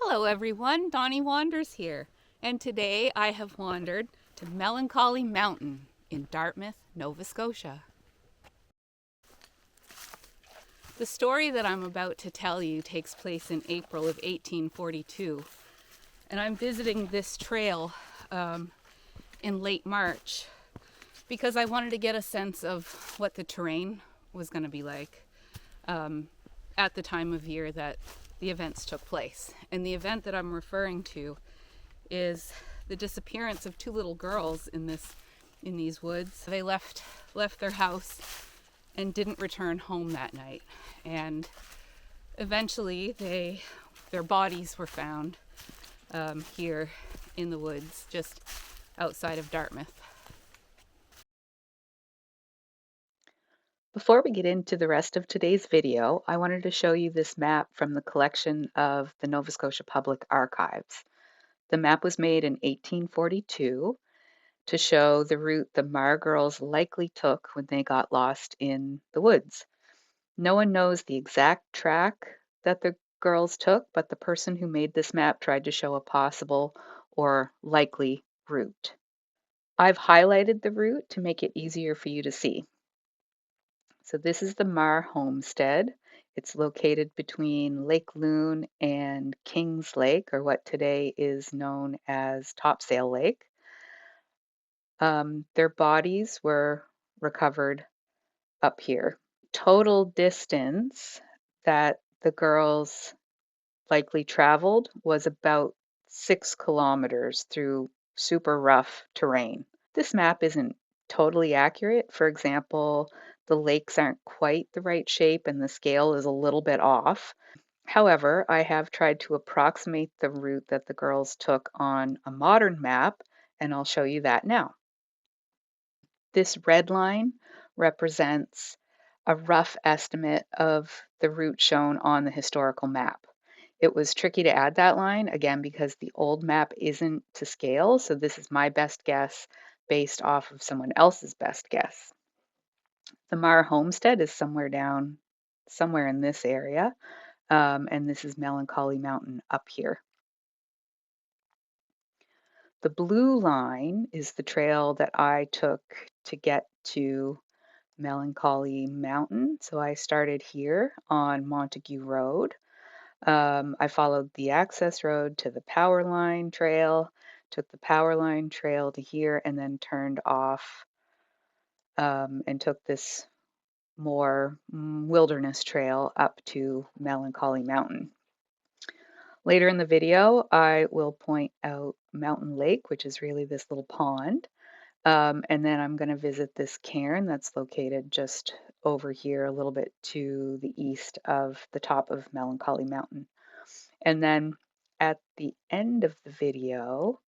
Hello everyone, Donnie Wanders here, and today I have wandered to Melancholy Mountain in Dartmouth, Nova Scotia. The story that I'm about to tell you takes place in April of 1842, and I'm visiting this trail in late March because I wanted to get a sense of what the terrain was going to be like at the time of year that the events took place. And the event that I'm referring to is the disappearance of two little girls in these woods. They left their house and didn't return home that night. And eventually their bodies were found here in the woods just outside of Dartmouth. Before we get into the rest of today's video, I wanted to show you this map from the collection of the Nova Scotia Public Archives. The map was made in 1842 to show the route the Meagher girls likely took when they got lost in the woods. No one knows the exact track that the girls took, but the person who made this map tried to show a possible or likely route. I've highlighted the route to make it easier for you to see. So this is the Meagher homestead. It's located between Lake Loon and Kings Lake, or what today is known as Topsail Lake. Their bodies were recovered up here. Total distance that the girls likely traveled was about 6 kilometers through super rough terrain. This map isn't totally accurate. For example, the lakes aren't quite the right shape and the scale is a little bit off. However, I have tried to approximate the route that the girls took on a modern map, and I'll show you that now. This red line represents a rough estimate of the route shown on the historical map. It was tricky to add that line, again, because the old map isn't to scale, so this is my best guess based off of someone else's best guess. The Meagher homestead is somewhere in this area, and this is Melancholy Mountain up here. The blue line is the trail that I took to get to Melancholy Mountain. So I started here on Montague Road. I followed the access road to the power line trail, took the power line trail to here, and then turned off and took this more wilderness trail up to Melancholy Mountain. Later in the video, I will point out Mountain Lake, which is really this little pond. And then I'm going to visit this cairn that's located just over here, a little bit to the east of the top of Melancholy Mountain. And then at the end of the video,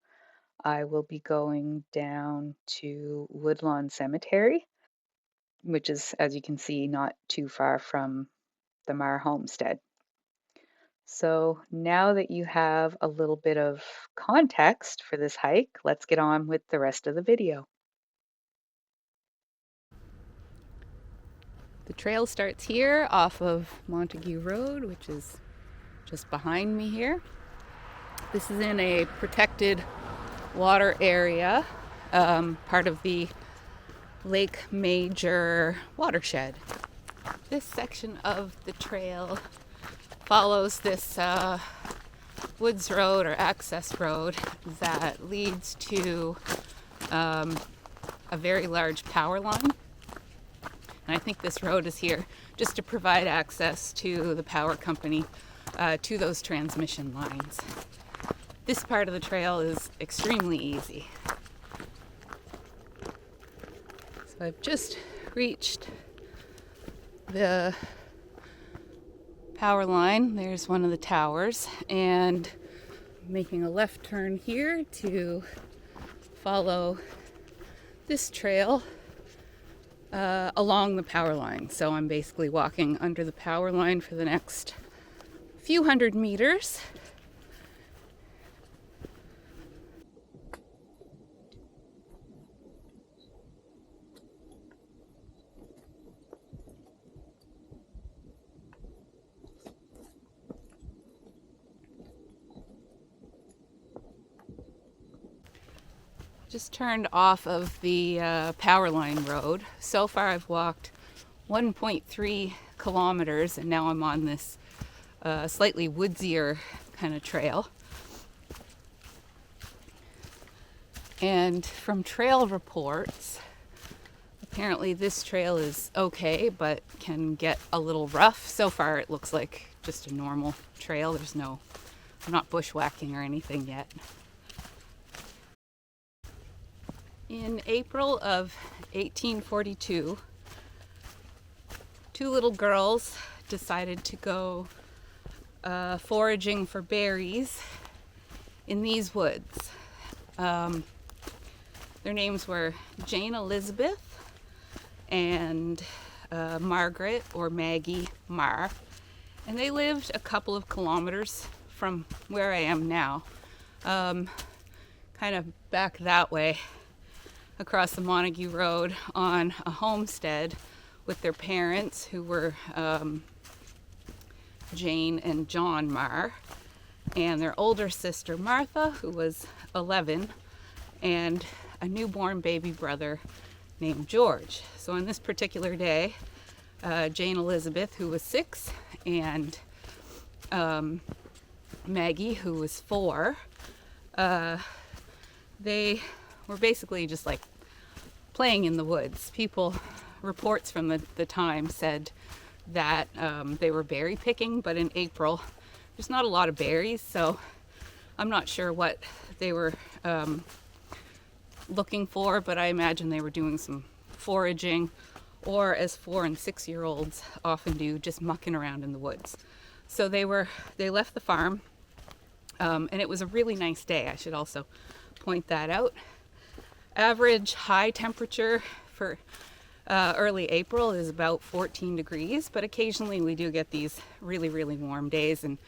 I will be going down to Woodlawn Cemetary, which is, as you can see, not too far from the Meagher homestead. So now that you have a little bit of context for this hike, let's get on with the rest of the video. The trail starts here off of Montague Road, which is just behind me here. This is in a protected water area, part of the Lake Meagher watershed. This section of the trail follows this woods road or access road that leads to a very large power line. And I think this road is here just to provide access to the power company to those transmission lines. This part of the trail is extremely easy. So I've just reached the power line. There's one of the towers, and I'm making a left turn here to follow this trail along the power line. So I'm basically walking under the power line for the next few hundred meters. Just turned off of the power line road. So far I've walked 1.3 kilometers and now I'm on this slightly woodsier kind of trail. And from trail reports, apparently this trail is okay, but can get a little rough. So far it looks like just a normal trail. I'm not bushwhacking or anything yet. In April of 1842, two little girls decided to go foraging for berries in these woods. Their names were Jane Elizabeth and Margaret or Maggie Marr, and they lived a couple of kilometers from where I am now, kind of back that way across the Montague Road on a homestead with their parents, who were Jane and John Marr, and their older sister Martha, who was 11, and a newborn baby brother named George. So on this particular day, Jane Elizabeth, who was 6, and Maggie, who was 4, they were basically just like playing in the woods. Reports from the time said that they were berry picking, but in April there's not a lot of berries, so I'm not sure what they were looking for, but I imagine they were doing some foraging, or as 4 and 6-year-olds often do, just mucking around in the woods. So they left the farm, and it was a really nice day. I should also point that out. Average high temperature for early April is about 14 degrees, but occasionally we do get these really, really warm days, and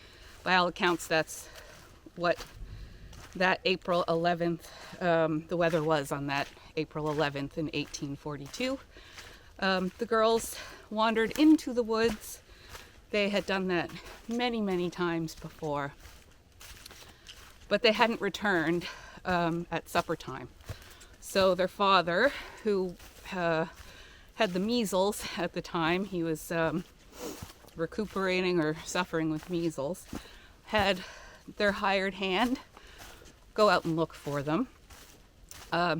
by all accounts that's what that April 11th, the weather was on that April 11th in 1842. The girls wandered into the woods. They had done that many, many times before, but they hadn't returned at supper time. So their father, who had the measles at the time, he was recuperating or suffering with measles, had their hired hand go out and look for them.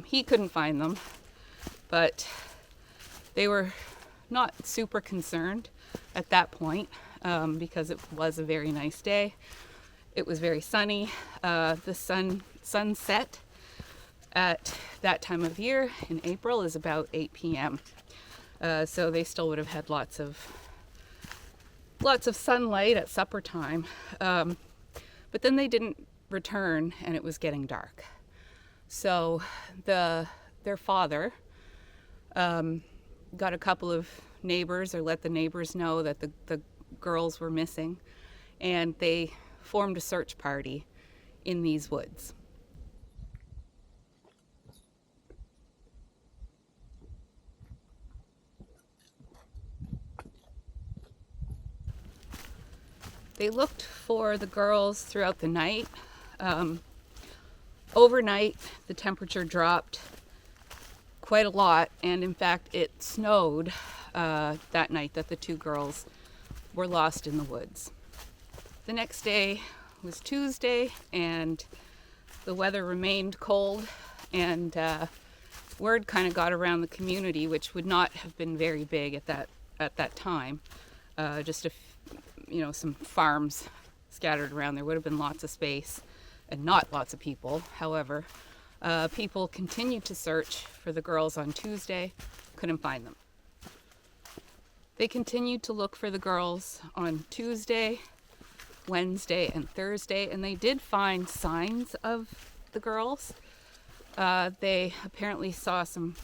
He couldn't find them, but they were not super concerned at that point because it was a very nice day. It was very sunny. The sun set at that time of year in April is about 8 p.m. So they still would have had lots of sunlight at supper time. But then they didn't return and it was getting dark. So their father got a couple of neighbors, or let the neighbors know that the girls were missing, and they formed a search party in these woods. They looked for the girls throughout the night. Overnight, the temperature dropped quite a lot, and in fact, it snowed that night that the two girls were lost in the woods. The next day was Tuesday, and the weather remained cold, and word kind of got around the community, which would not have been very big at that time. Just some farms scattered around. There would have been lots of space and not lots of people. However, people continued to search for the girls on Tuesday, couldn't find them. They continued to look for the girls on Tuesday, Wednesday, and Thursday, and they did find signs of the girls. They apparently saw some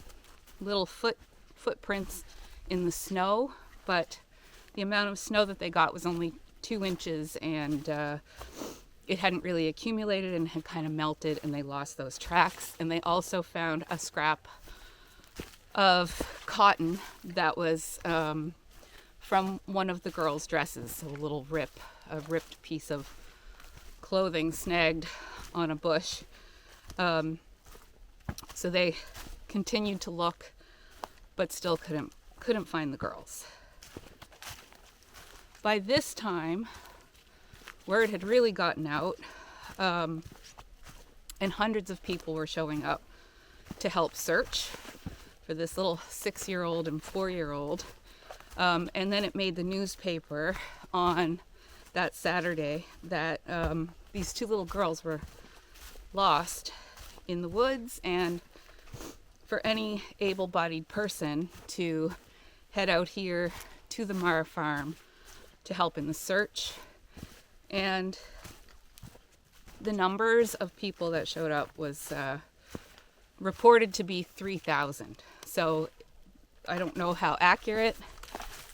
little footprints in the snow, but the amount of snow that they got was only 2 inches, and it hadn't really accumulated and had kind of melted, and they lost those tracks. And they also found a scrap of cotton that was from one of the girls' dresses, so a ripped piece of clothing snagged on a bush. So they continued to look, but still couldn't find the girls. By this time, word had really gotten out, and hundreds of people were showing up to help search for this little 6-year-old and 4-year-old. And then it made the newspaper on that Saturday that these 2 little girls were lost in the woods, and for any able-bodied person to head out here to the Meagher farm to help in the search. And the numbers of people that showed up was reported to be 3,000. So I don't know how accurate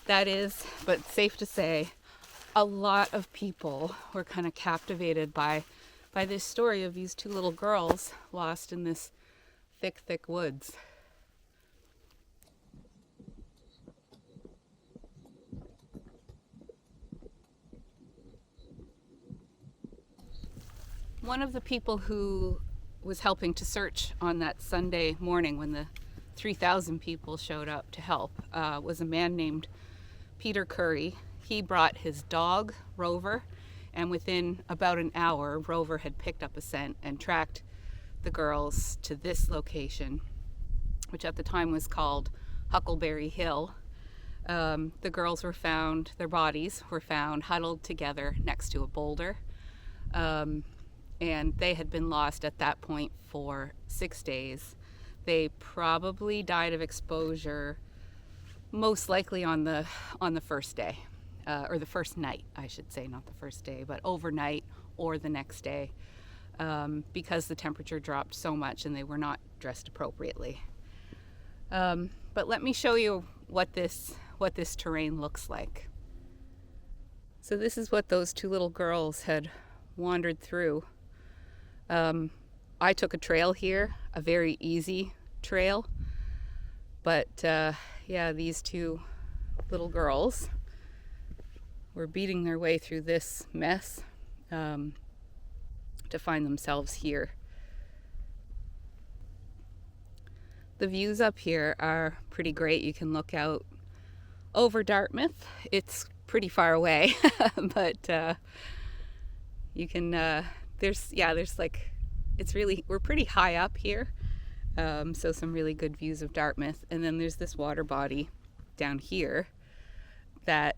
that is, but safe to say a lot of people were kind of captivated by this story of these 2 little girls lost in this thick woods. One of the people who was helping to search on that Sunday morning when the 3,000 people showed up to help was a man named Peter Curry. He brought his dog, Rover, and within about an hour, Rover had picked up a scent and tracked the girls to this location, which at the time was called Huckleberry Hill. The girls were found, their bodies were found huddled together next to a boulder. And they had been lost at that point for 6 days. They probably died of exposure, most likely on the first day, or the first night, I should say, not the first day, but overnight or the next day, because the temperature dropped so much and they were not dressed appropriately. But let me show you what this terrain looks like. So this is what those 2 little girls had wandered through. I took a trail here, a very easy trail, but yeah, these 2 little girls were beating their way through this mess to find themselves here. The views up here are pretty great. You can look out over Dartmouth. It's pretty far away, but you can there's like, we're pretty high up here, so some really good views of Dartmouth. And then there's this water body down here that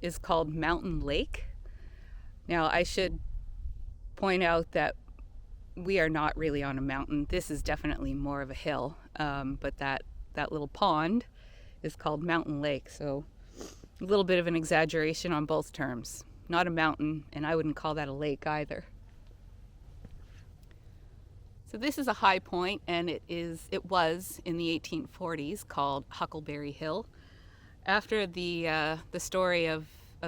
is called Mountain Lake. Now I should point out that we are not really on a mountain. This is definitely more of a hill, but that little pond is called Mountain Lake, so a little bit of an exaggeration on both terms. Not a mountain, and I wouldn't call that a lake either. So this is a high point, and it was in the 1840s called Huckleberry Hill. After the story of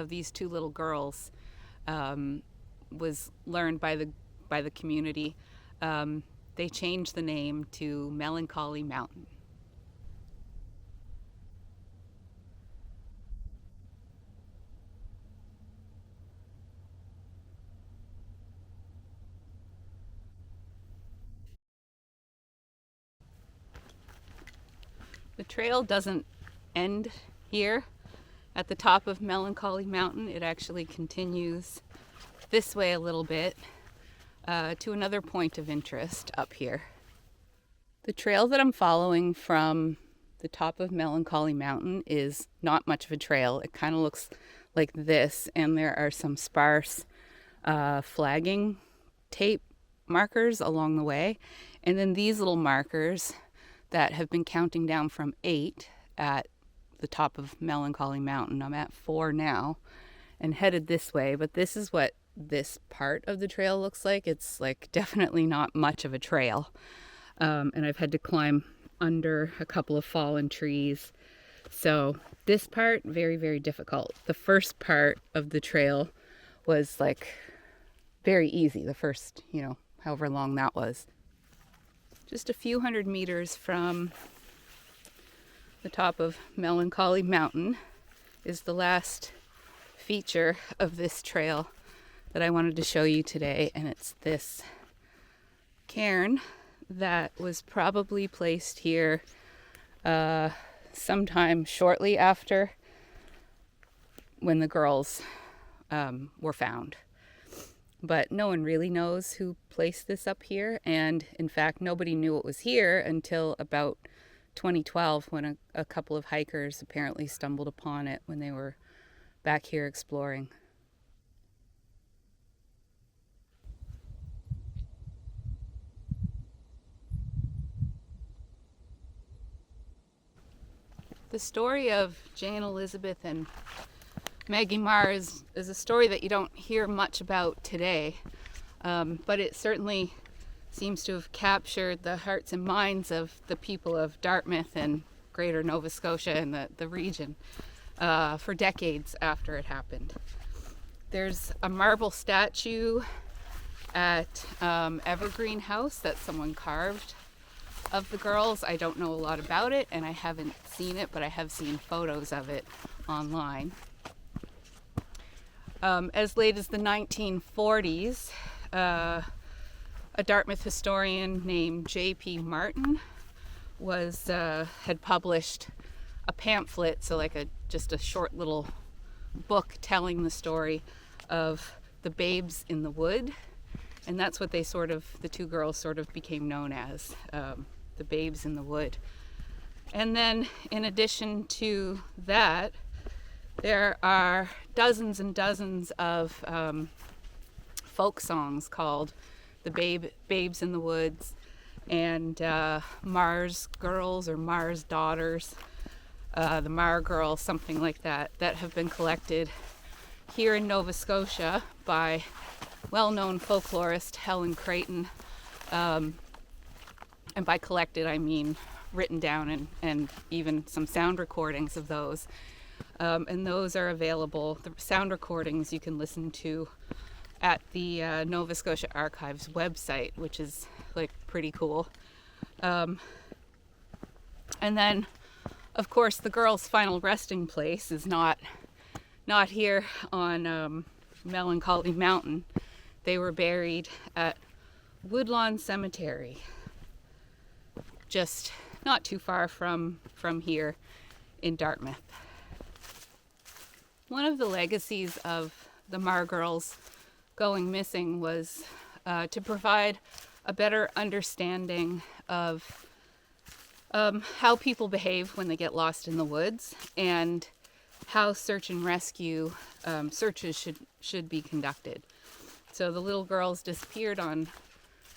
these 2 little girls was learned by the community, they changed the name to Melancholy Mountain. The trail doesn't end here at the top of Melancholy Mountain. It actually continues this way a little bit to another point of interest up here. The trail that I'm following from the top of Melancholy Mountain is not much of a trail. It kind of looks like this, and there are some sparse flagging tape markers along the way. And then these little markers that have been counting down from 8 at the top of Melancholy Mountain. I'm at 4 now and headed this way, but this is what this part of the trail looks like. It's like definitely not much of a trail. And I've had to climb under a couple of fallen trees. So this part, very, very difficult. The first part of the trail was like very easy. The first, however long that was. Just a few hundred meters from the top of Melancholy Mountain is the last feature of this trail that I wanted to show you today, and it's this cairn that was probably placed here sometime shortly after when the girls were found. But no one really knows who placed this up here, and in fact nobody knew it was here until about 2012 when a couple of hikers apparently stumbled upon it when they were back here exploring. The story of Jane Elizabeth and Maggie Marr is a story that you don't hear much about today, but it certainly seems to have captured the hearts and minds of the people of Dartmouth and Greater Nova Scotia and the region for decades after it happened. There's a marble statue at Evergreen House that someone carved of the girls. I don't know a lot about it, and I haven't seen it, but I have seen photos of it online. As late as the 1940s, a Dartmouth historian named J.P. Martin had published a pamphlet, so like just a short little book telling the story of the babes in the wood, and that's what the two girls sort of became known as, the babes in the wood. And then in addition to that, there are dozens and dozens of folk songs called the Babes in the Woods and Marr's Girls or Marr's Daughters, the Marr Girls, something like that, that have been collected here in Nova Scotia by well-known folklorist Helen Creighton. And by collected, I mean written down and even some sound recordings of those. And those are available. The sound recordings you can listen to at the Nova Scotia Archives website, which is like pretty cool. And then, of course, the girls' final resting place is not here on Melancholy Mountain. They were buried at Woodlawn Cemetary, just not too far from here in Dartmouth. One of the legacies of the Marr girls going missing was to provide a better understanding of how people behave when they get lost in the woods and how search and rescue searches should be conducted. So the little girls disappeared on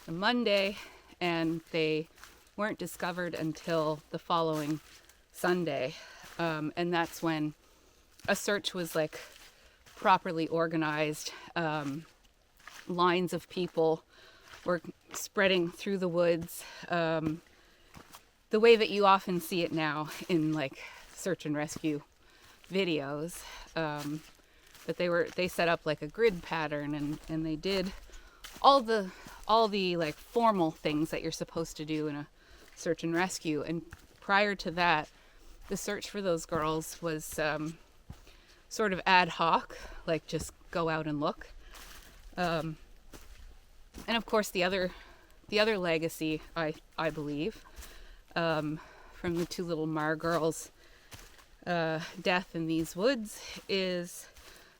a Monday, and they weren't discovered until the following Sunday, and that's when a search was like properly organized. Lines of people were spreading through the woods, the way that you often see it now in like search and rescue videos. But they set up like a grid pattern, and they did all the like formal things that you're supposed to do in a search and rescue. And prior to that, the search for those girls was sort of ad hoc, like just go out and look. And of course, the other legacy, I believe, from the two little Marr girls' death in these woods is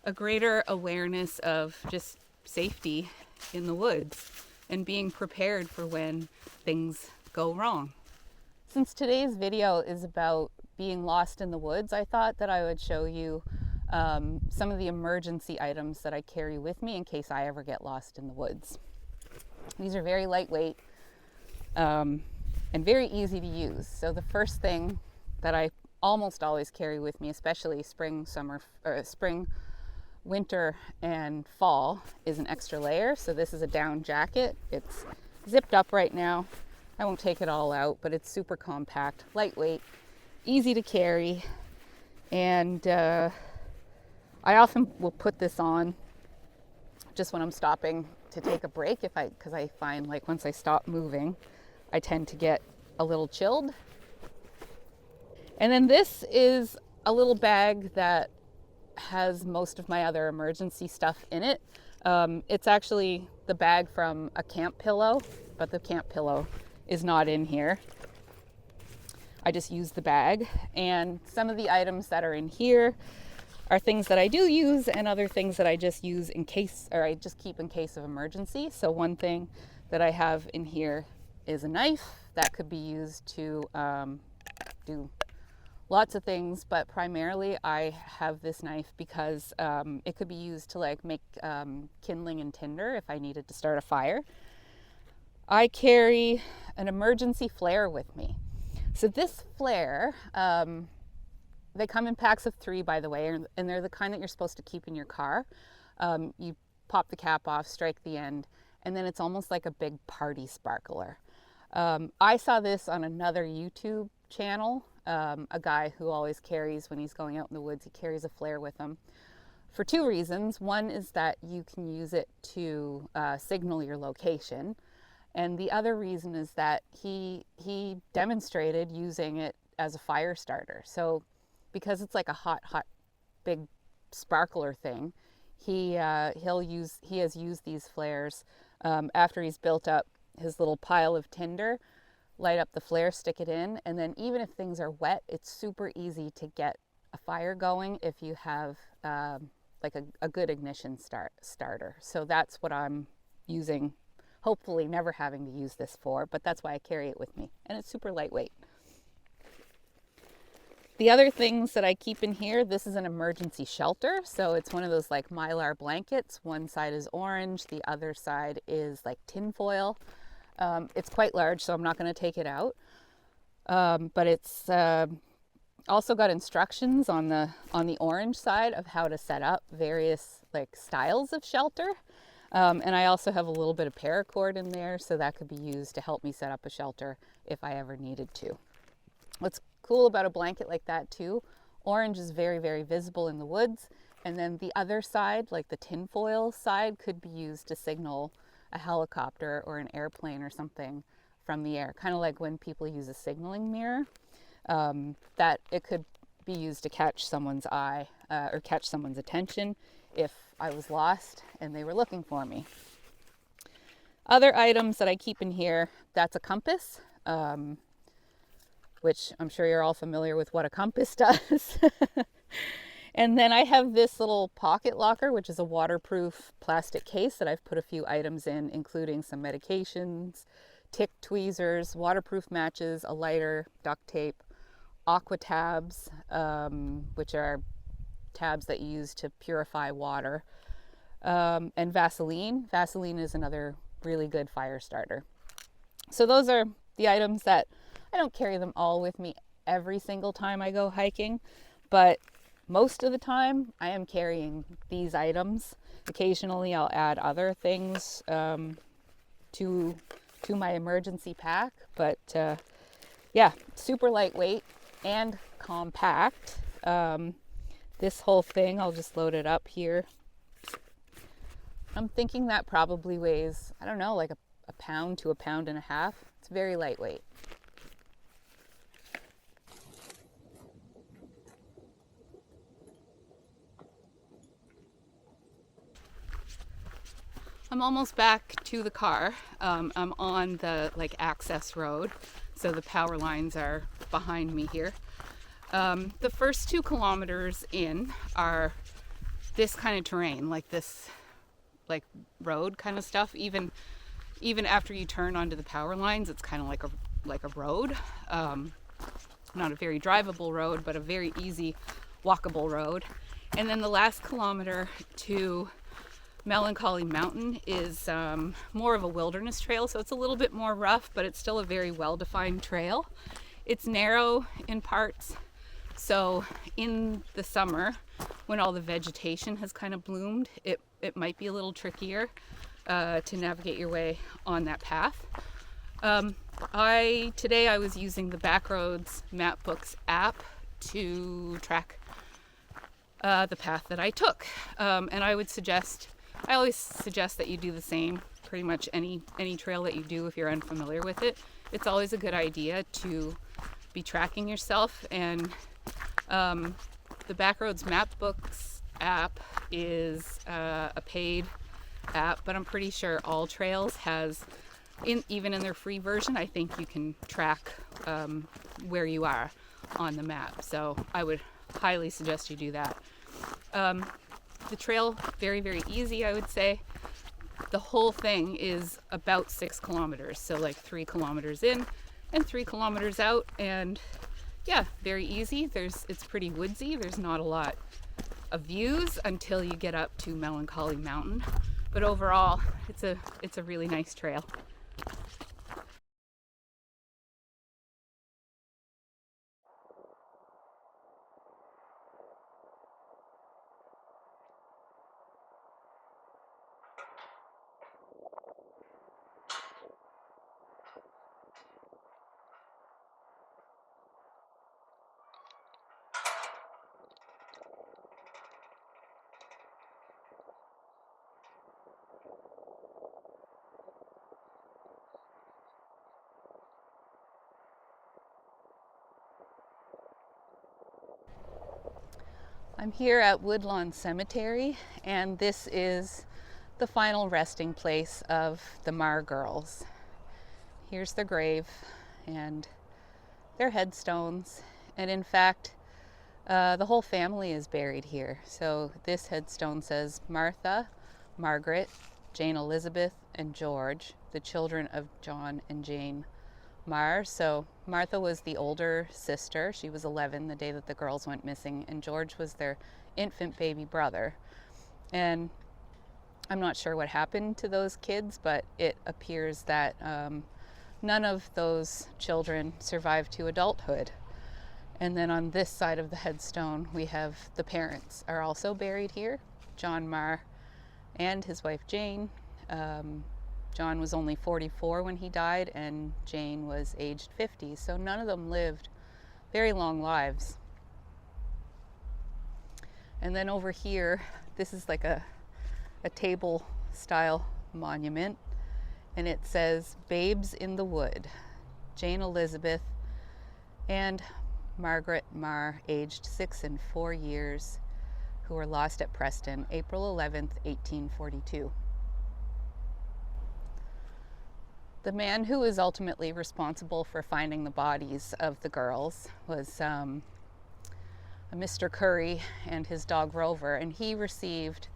a greater awareness of just safety in the woods and being prepared for when things go wrong. Since today's video is about being lost in the woods, I thought that I would show you some of the emergency items that I carry with me in case I ever get lost in the woods. These are very lightweight and very easy to use. So the first thing that I almost always carry with me, especially spring, winter, and fall, is an extra layer. So this is a down jacket. It's zipped up right now. I won't take it all out, but it's super compact, lightweight, easy to carry, and I often will put this on just when I'm stopping to take a break, because I find like once I stop moving, I tend to get a little chilled. And then this is a little bag that has most of my other emergency stuff in it. It's actually the bag from a camp pillow, but the camp pillow is not in here. I just use the bag, and some of the items that are in here are things that I do use and other things that I just use in case, or I just keep in case of emergency. So one thing that I have in here is a knife that could be used to do lots of things, but primarily I have this knife because it could be used to like make kindling and tinder if I needed to start a fire. I carry an emergency flare with me. So this flare, they come in packs of 3, by the way, and they're the kind that you're supposed to keep in your car. You pop the cap off, strike the end, and then it's almost like a big party sparkler. I saw this on another YouTube channel, a guy who always carries, when he's going out in the woods, he carries a flare with him for 2 reasons. One is that you can use it to signal your location. And the other reason is that he demonstrated using it as a fire starter. So because it's like a hot big sparkler thing, he has used these flares after he's built up his little pile of tinder, light up the flare, stick it in, and then even if things are wet, it's super easy to get a fire going if you have like a good ignition starter. So that's what I'm using, hopefully never having to use this for, but that's why I carry it with me, and it's super lightweight. The other things that I keep in here, this is an emergency shelter. So it's one of those like Mylar blankets. One side is orange, the other side is like tin foil. It's quite large, so I'm not going to take it out. But it's also got instructions on the orange side of how to set up various like styles of shelter. And I also have a little bit of paracord in there, so that could be used to help me set up a shelter if I ever needed to. What's cool about a blanket like that too, orange is very, very visible in the woods, and then the other side, like the tinfoil side, could be used to signal a helicopter or an airplane or something from the air, kind of like when people use a signaling mirror, that it could be used to catch someone's eye or catch someone's attention if I was lost and they were looking for me. Other items that I keep in here, that's a compass, which I'm sure you're all familiar with what a compass does. And then I have this little pocket locker, which is a waterproof plastic case that I've put a few items in, including some medications, tick tweezers, waterproof matches, a lighter, duct tape, aqua tabs, which are tabs that you use to purify water, and Vaseline. Vaseline is another really good fire starter. So those are the items that I don't carry them all with me every single time I go hiking, but most of the time I am carrying these items. Occasionally I'll add other things to my emergency pack, but yeah, super lightweight and compact. This whole thing, I'll just load it up here. I'm thinking that probably weighs, I don't know, like a pound to a pound and a half. It's very lightweight. I'm almost back to the car. I'm on the like access road, so the power lines are behind me here. The first 2 kilometers in are this kind of terrain, like this, like road kind of stuff. Even after you turn onto the power lines, it's kind of like a road. Not a very drivable road, but a very easy walkable road. And then the last kilometer to Melancholy Mountain is more of a wilderness trail, so it's a little bit more rough, but it's still a very well-defined trail. It's narrow in parts, so in the summer, when all the vegetation has kind of bloomed, it might be a little trickier to navigate your way on that path. Today I was using the Backroads Mapbooks app to track the path that I took, and I always suggest that you do the same. Pretty much any trail that you do, if you're unfamiliar with it, it's always a good idea to be tracking yourself. And the Backroads Mapbooks app is a paid app, but I'm pretty sure All Trails has even in their free version, I think you can track where you are on the map. So I would highly suggest you do that. The trail, very, very easy, I would say. The whole thing is about 6 kilometers. So like 3 kilometers in and 3 kilometers out. And yeah, very easy. It's pretty woodsy. There's not a lot of views until you get up to Melancholy Mountain. But overall, it's a really nice trail. I'm here at Woodlawn Cemetary, and this is the final resting place of the Meagher girls. Here's their grave and their headstones, and in fact, the whole family is buried here. So this headstone says Martha, Margaret, Jane Elizabeth, and George, the children of John and Jane Meagher. So Martha was the older sister. She was 11 the day that the girls went missing, and George was their infant baby brother. And I'm not sure what happened to those kids, but it appears that none of those children survived to adulthood. And then on this side of the headstone, we have the parents are also buried here, John Meagher and his wife Jane. John was only 44 when he died, and Jane was aged 50, so none of them lived very long lives. And then over here, this is like a table style monument, and it says Babes in the Wood, Jane Elizabeth and Margaret Meagher, aged 6 and 4 years, who were lost at Preston, April 11th, 1842. The man who was ultimately responsible for finding the bodies of the girls was a Mr. Curry and his dog Rover, and he received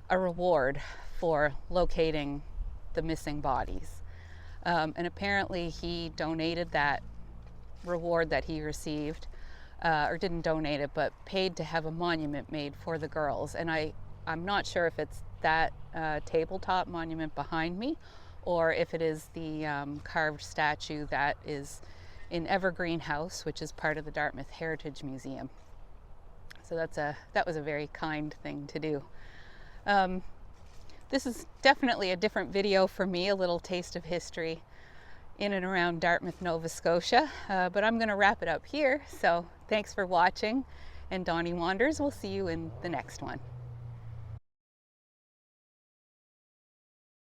a reward for locating the missing bodies. And apparently he donated that reward that he received, or didn't donate it, but paid to have a monument made for the girls. And I'm not sure if it's that tabletop monument behind me, or if it is the carved statue that is in Evergreen House, which is part of the Dartmouth Heritage Museum. So that was a very kind thing to do. This is definitely a different video for me, a little taste of history in and around Dartmouth, Nova Scotia. But I'm going to wrap it up here. So thanks for watching, and Donnie Wanders. We'll see you in the next one.